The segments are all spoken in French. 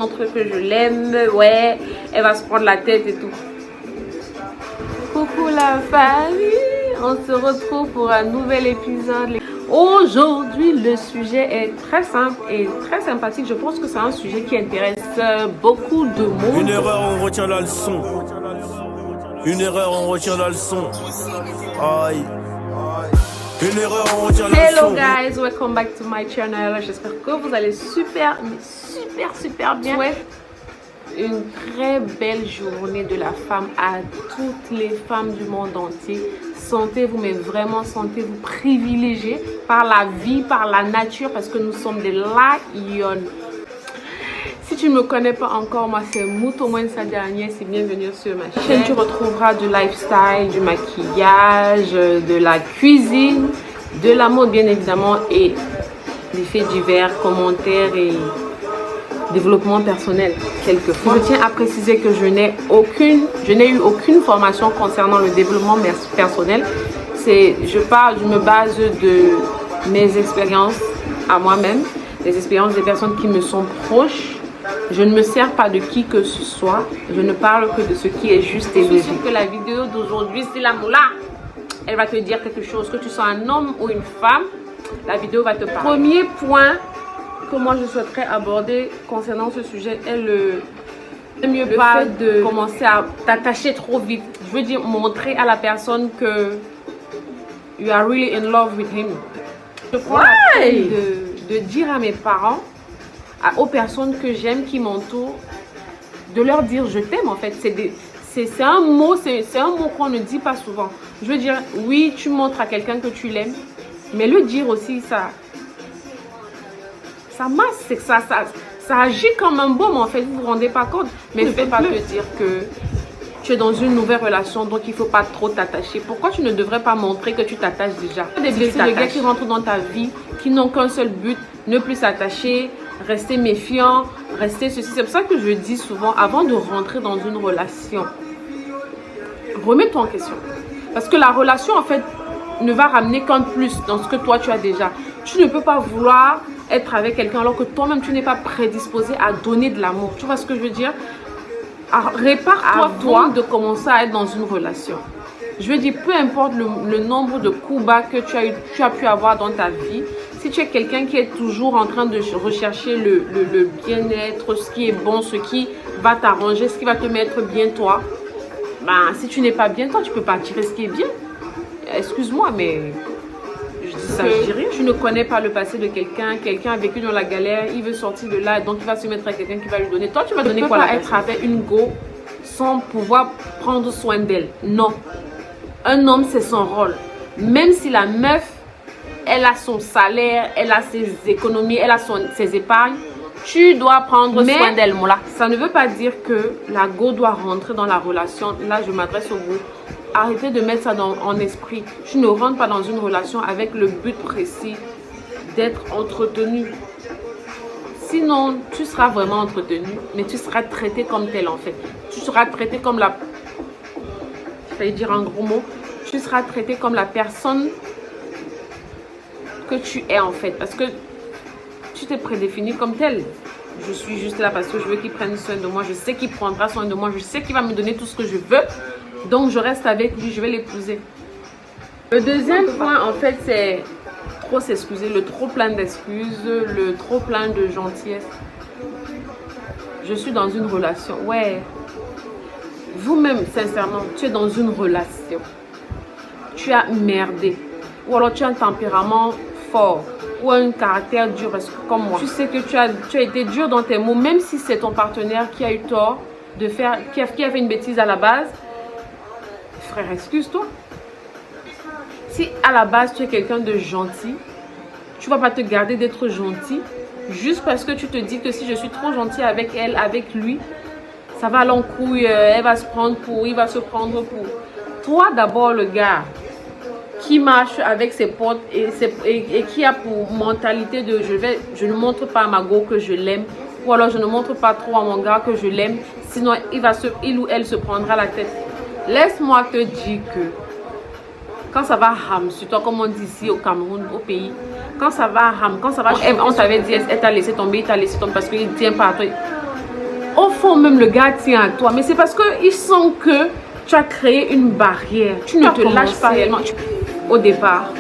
montre que je l'aime, ouais, elle va se prendre la tête et tout. Coucou la famille, on se retrouve pour un nouvel épisode. Aujourd'hui, le sujet est très simple et très sympathique. Je pense que c'est un sujet qui intéresse beaucoup de monde. Une erreur, on retient la leçon. Une erreur, on retient la leçon. Aïe. Une erreur, on retient la leçon. Hello guys, welcome back to my channel. J'espère que vous allez super bien. Ouais. Une très belle journée de la femme à toutes les femmes du monde entier. Sentez-vous, mais vraiment sentez-vous privilégiés par la vie, par la nature, parce que nous sommes des lions. Si tu ne me connais pas encore, moi c'est Mouto Mwensa Agnès et bienvenue sur ma chaîne. Tu retrouveras du lifestyle, du maquillage, de la cuisine, de la mode bien évidemment et des faits divers, commentaires et développement personnel quelquefois. Je tiens à préciser que je n'ai eu aucune formation concernant le développement personnel. Je me base de mes expériences à moi-même, les expériences des personnes qui me sont proches. Je ne me sers pas de qui que ce soit. Je ne parle que de ce qui est juste et logique. Je suis sûre que la vidéo d'aujourd'hui, c'est la moula. Elle va te dire quelque chose, que tu sois un homme ou une femme. La vidéo va te parler. Premier point que moi je souhaiterais aborder concernant ce sujet est le mieux pas de commencer à t'attacher trop vite. Je veux dire montrer à la personne que you are really in love with him. Je prends la peine de dire à mes parents, aux personnes que j'aime, qui m'entourent, de leur dire je t'aime en fait. C'est un mot qu'on ne dit pas souvent. Je veux dire, oui, tu montres à quelqu'un que tu l'aimes, mais le dire aussi, ça masse, c'est que ça agit comme un baume en fait, vous vous rendez pas compte. Mais ne fais pas te dire que tu es dans une nouvelle relation, donc il faut pas trop t'attacher. Pourquoi tu ne devrais pas montrer que tu t'attaches déjà? Des gars qui rentrent dans ta vie, qui n'ont qu'un seul but, ne plus s'attacher, rester méfiant, rester ceci. C'est pour ça que je dis souvent, avant de rentrer dans une relation, remets-toi en question. Parce que la relation en fait ne va ramener qu'un plus dans ce que toi tu as déjà. Tu ne peux pas vouloir être avec quelqu'un alors que toi-même tu n'es pas prédisposé à donner de l'amour. Tu vois ce que je veux dire? Répare-toi de commencer à être dans une relation. Je veux dire, peu importe le nombre de coups bas que tu as pu avoir dans ta vie, si tu es quelqu'un qui est toujours en train de rechercher le bien-être, ce qui est bon, ce qui va t'arranger, ce qui va te mettre bien toi, ben, si tu n'es pas bien toi, tu ne peux pas attirer ce qui est bien. Excuse-moi, mais je dis ça, je dis rien. Tu ne connais pas le passé de quelqu'un, quelqu'un a vécu dans la galère, il veut sortir de là, donc il va se mettre à quelqu'un qui va lui donner. Toi, tu vas donner quoi? Pas être avec une go sans pouvoir prendre soin d'elle. Non. Un homme, c'est son rôle. Même si la meuf, elle a son salaire, elle a ses économies, elle a ses épargnes, tu dois prendre soin d'elle, Moula. Ça ne veut pas dire que la go doit rentrer dans la relation. Là, je m'adresse au vous. Arrêtez de mettre ça en esprit. Tu ne rentres pas dans une relation avec le but précis d'être entretenu. Sinon, tu seras vraiment entretenu, mais tu seras traité comme tel en fait. Tu seras traité comme la... Je vais dire un gros mot. Tu seras traité comme la personne que tu es en fait. Parce que tu t'es prédéfini comme tel. Je suis juste là parce que je veux qu'il prenne soin de moi. Je sais qu'il prendra soin de moi. Je sais qu'il va me donner tout ce que je veux. Donc je reste avec lui, je vais l'épouser. Le deuxième point en fait c'est trop s'excuser, le trop plein d'excuses, le trop plein de gentillesse. Je suis dans une relation, ouais. Vous-même sincèrement, tu es dans une relation. Tu as merdé. Ou alors tu as un tempérament fort. Ou un caractère dur parce que comme moi. Tu sais que tu as été dur dans tes mots, même si c'est ton partenaire qui a eu tort de faire, qui a fait une bêtise à la base. Frère, excuse-toi. Si à la base tu es quelqu'un de gentil, tu ne vas pas te garder d'être gentil juste parce que tu te dis que si je suis trop gentil avec elle, avec lui, ça va aller en couille, elle va se prendre pour, il va se prendre pour. Toi d'abord le gars qui marche avec ses potes et qui a pour mentalité de je ne montre pas à ma go que je l'aime, ou alors je ne montre pas trop à mon gars que je l'aime, sinon il ou elle se prendra la tête. Laisse-moi te dire que quand ça va ham sur toi, comme on dit ici au Cameroun, au pays, quand ça va ham, quand ça va, on t'avait dit, elle t'a laissé tomber, il t'a laissé tomber parce qu'il ne tient pas à toi. au fond même le gars tient à toi, mais c'est parce qu'ils sentent que tu as créé une barrière. Tu ne te lâches pas réellement. Au départ,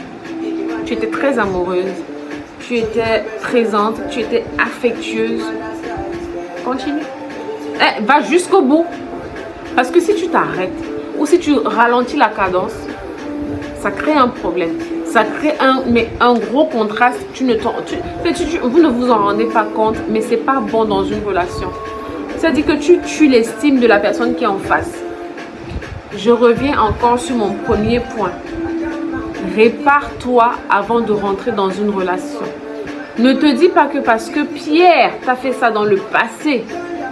tu étais très amoureuse, tu étais présente, tu étais affectueuse. Continue. Va jusqu'au bout. Parce que si tu t'arrêtes ou si tu ralentis la cadence, ça crée un problème. Ça crée un gros contraste. Vous ne vous en rendez pas compte, mais c'est pas bon dans une relation. C'est-à-dire que tu tues l'estime de la personne qui est en face. Je reviens encore sur mon premier point. Répare-toi avant de rentrer dans une relation. Ne te dis pas que parce que Pierre t'a fait ça dans le passé,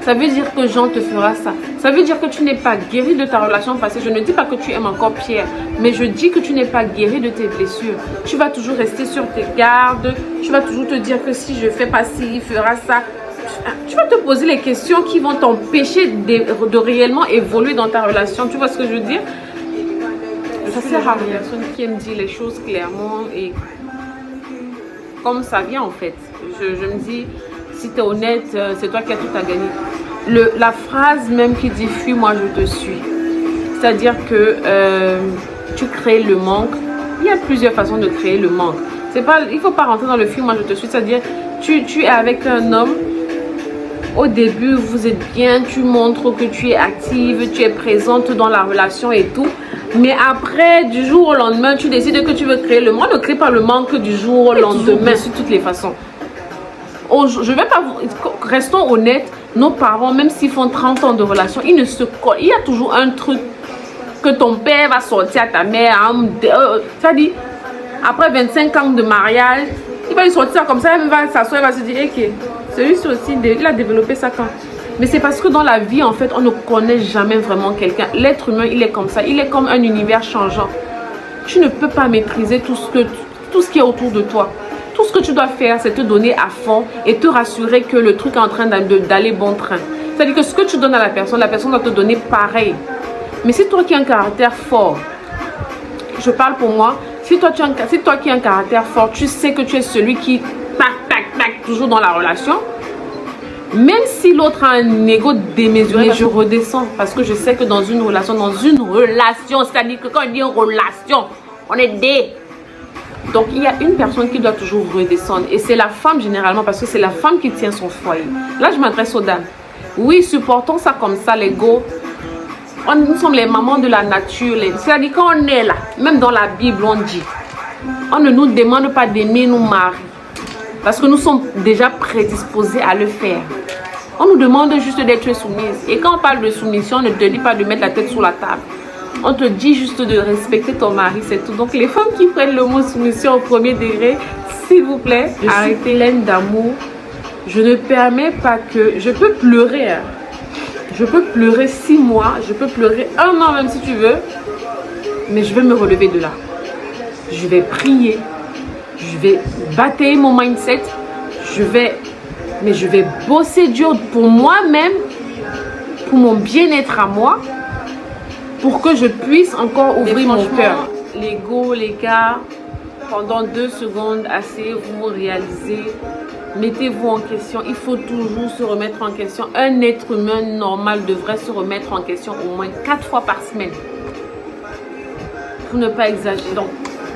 ça veut dire que Jean te fera ça. Ça veut dire que tu n'es pas guéri de ta relation passée. Je ne dis pas que tu aimes encore Pierre, mais je dis que tu n'es pas guéri de tes blessures. Tu vas toujours rester sur tes gardes. Tu vas toujours te dire que si je fais pas ci, il fera ça. Tu vas te poser les questions qui vont t'empêcher de réellement évoluer dans ta relation. Tu vois ce que je veux dire? Ça sert à rien. Personne qui aime dire les choses clairement et comme ça vient en fait. Je me dis, si tu es honnête, c'est toi qui as tout à gagner. La phrase même qui dit « fuis-moi, je te suis », c'est-à-dire que tu crées le manque. Il y a plusieurs façons de créer le manque. Il ne faut pas rentrer dans le « fuis-moi, je te suis », c'est-à-dire tu es avec un homme. Au début, vous êtes bien, tu montres que tu es active, tu es présente dans la relation et tout. Mais après, du jour au lendemain, tu décides que tu veux créer le manque. Ne crée pas le manque du jour au lendemain, de toutes les façons. Je vais pas vous... Restons honnêtes, nos parents, même s'ils font 30 ans de relation, ils ne se collent. Il y a toujours un truc que ton père va sortir à ta mère. C'est-à-dire, après 25 ans de mariage, il va lui sortir comme ça, il va s'asseoir, il va se dire, ok, celui-ci aussi, il a développé ça quand. Mais c'est parce que dans la vie, en fait, on ne connaît jamais vraiment quelqu'un. L'être humain, il est comme ça. Il est comme un univers changeant. Tu ne peux pas maîtriser tout ce qui est autour de toi. Tout ce que tu dois faire, c'est te donner à fond et te rassurer que le truc est en train d'aller bon train. C'est-à-dire que ce que tu donnes à la personne doit te donner pareil. Mais si toi qui as un caractère fort, je parle pour moi, si toi qui as un caractère fort, tu sais que tu es celui qui tac, toujours dans la relation, même si l'autre a un ego démesuré, je redescends parce que je sais que dans une relation, c'est-à-dire que quand on dit une relation, on est des... Donc il y a une personne qui doit toujours redescendre et c'est la femme généralement parce que c'est la femme qui tient son foyer. Là je m'adresse aux dames. Oui, supportons ça comme ça, l'ego. Nous sommes les mamans de la nature. C'est-à-dire quand on est là, même dans la Bible on dit, on ne nous demande pas d'aimer nos maris. Parce que nous sommes déjà prédisposés à le faire. On nous demande juste d'être soumise. Et quand on parle de soumission, on ne te dit pas de mettre la tête sur la table. On te dit juste de respecter ton mari, c'est tout. Donc les femmes qui prennent le mot soumission au premier degré, s'il vous plaît, arrêtez. Pleine d'amour. Je ne permets pas que... Je peux pleurer. Hein. Je peux pleurer 6 mois. Je peux pleurer 1 an même si tu veux. Mais je vais me relever de là. Je vais prier. Je vais batailler mon mindset. Je vais bosser dur pour moi-même. Pour mon bien-être à moi. Pour que je puisse encore ouvrir mon cœur. L'ego, les gars, pendant 2 secondes, asseyez-vous, réalisez, mettez-vous en question. Il faut toujours se remettre en question. Un être humain normal devrait se remettre en question au moins 4 fois par semaine. Pour ne pas exagérer. Donc,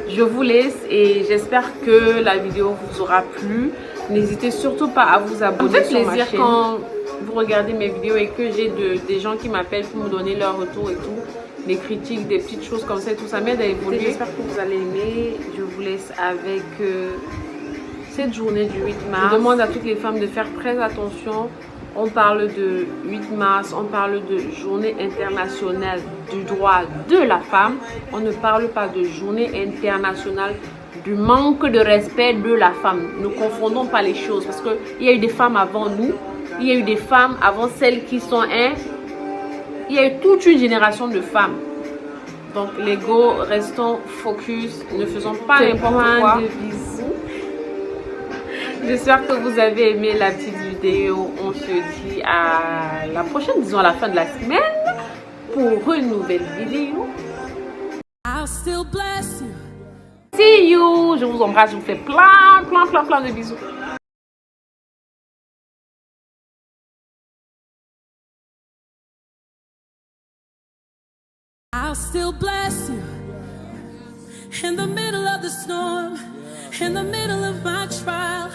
je vous laisse et j'espère que la vidéo vous aura plu. N'hésitez surtout pas à vous abonner sur ma chaîne. Quand vous regardez mes vidéos et que j'ai des gens qui m'appellent pour me donner leur retour et tout, des critiques, des petites choses comme ça et tout, ça m'aide à évoluer. J'espère que vous allez aimer. Je vous laisse avec cette journée du 8 mars. Je demande à toutes les femmes de faire très attention. On parle de 8 mars, on parle de journée internationale du droit de la femme. On ne parle pas de journée internationale du manque de respect de la femme. Ne confondons pas les choses parce qu'il y a eu des femmes avant nous. Il y a eu des femmes avant celles qui sont il y a eu toute une génération de femmes. Donc l'ego, restons focus, ne faisons pas n'importe quoi. Bisous. J'espère que vous avez aimé la petite vidéo. On se dit à la prochaine, disons à la fin de la semaine, pour une nouvelle vidéo. See you. Je vous embrasse, je vous fais plein de bisous. I'll still bless you. In the middle of the storm, in the middle of my trial,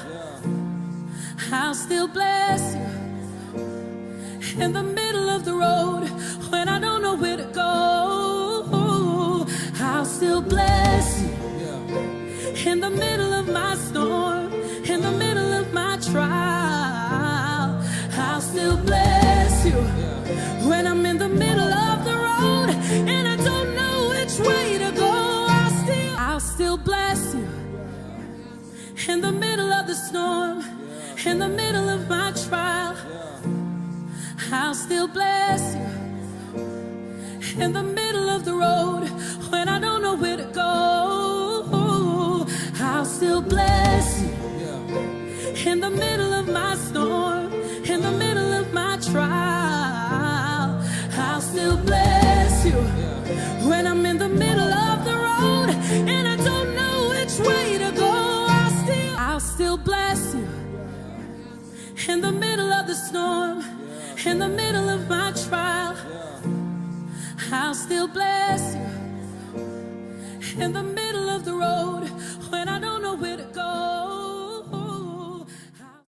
I'll still bless you. In the middle of the road, when I don't know where to go, I'll still bless you. In the middle of my storm, in the middle of my trial, I'll still bless you. When I'm in the middle of the road and I don't know which way to go, I'll still bless you. In the middle of the storm, in the middle of my trial, I'll still bless you. In the middle of the road, when I don't know where to go, I'll still bless you. In the middle of my storm, in the middle of my trial, I'll still bless you. When I'm in the middle of the road and I don't know which way to go, I'll still bless you. In the middle of the storm, in the middle of my trial, I'll still bless you. In the middle of the road.